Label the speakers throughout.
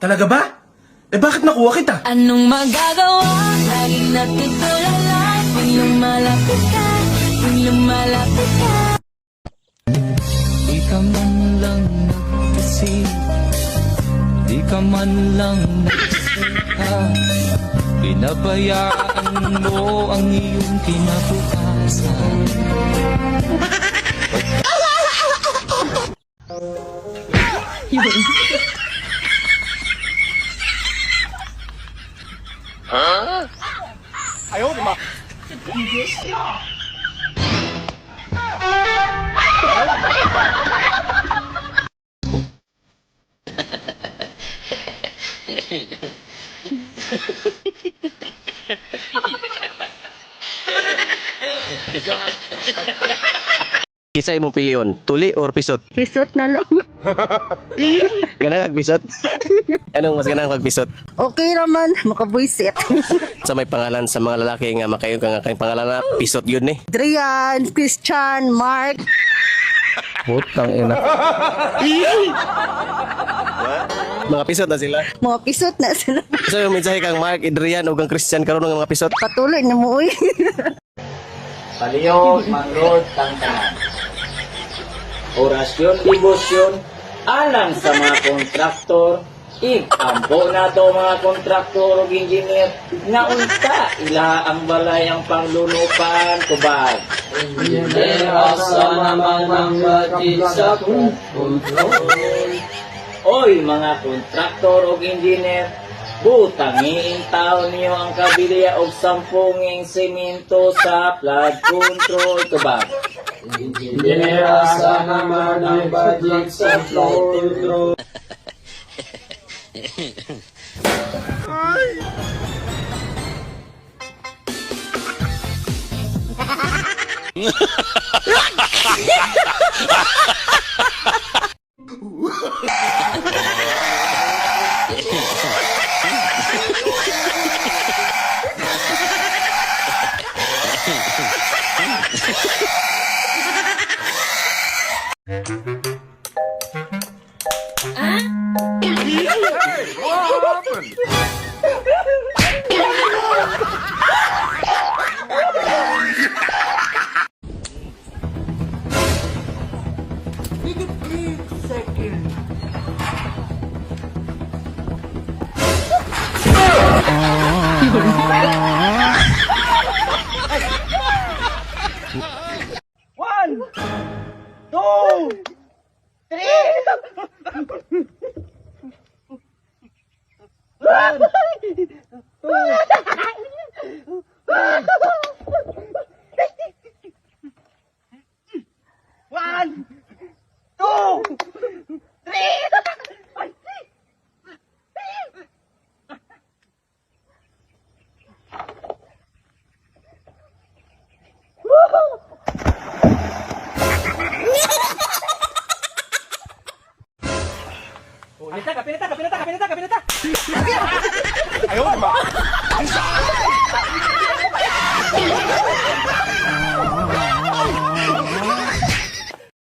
Speaker 1: Talaga ba? Eh bakit nakuha kita?
Speaker 2: Anong magagawa? Laging natutulala. Tuwing lumalapit ka, tuwing lumalapit ka.
Speaker 3: Di ka man lang nagkasing, di ka man lang nagsika. Pinabayaan mo ang iyong kinabukasan.
Speaker 4: Kisay mo piyon, tuli or pisot?
Speaker 5: Pisot na lang.
Speaker 4: Ganang magpisot? Anong mas ganang magpisot?
Speaker 5: Okay naman, makabuisit.
Speaker 4: Sa may pangalan sa mga lalaki nga makayon ka nga kayong pangalan na pisot yun eh.
Speaker 5: Adrian, Christian, Mark.
Speaker 4: Putang ina. Mga pisot na sila.
Speaker 5: Mga pisot na sila.
Speaker 4: So yung mensahe kang Mark, Adrian o kang Christian karon ng mga pisot.
Speaker 5: Patuloy na mo uy.
Speaker 6: Palihog, mangrod, tangtanan. Orasyon, debosyon, alang sa mga kontraktor, ampo na to mga kontraktor o engineer, na unta ila ang balay ang panglulupan, kubag. Engineer, asa naman ang budget sa control. Oy, mga kontraktor o engineer, butangiin taon niyo ang kabilya og 10 semento sa flood control, kubag. Engineer, asa naman ang budget sa flood control.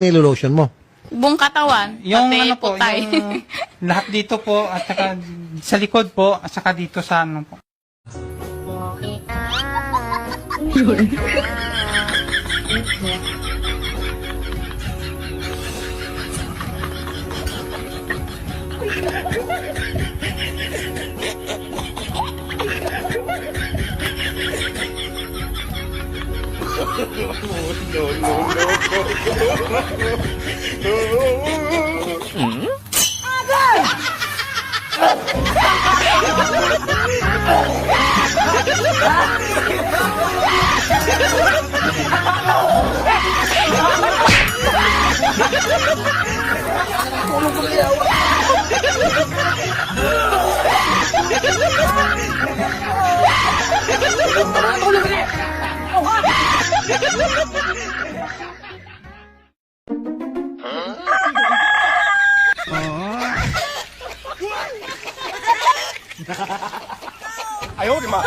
Speaker 7: Nilolotion mo?
Speaker 8: Buong katawan,
Speaker 9: Yung
Speaker 8: pati
Speaker 9: ano po,
Speaker 8: putay.
Speaker 9: yung lahat dito po at saka sa likod po at saka dito sa ano po.
Speaker 1: Ayaw, di ma.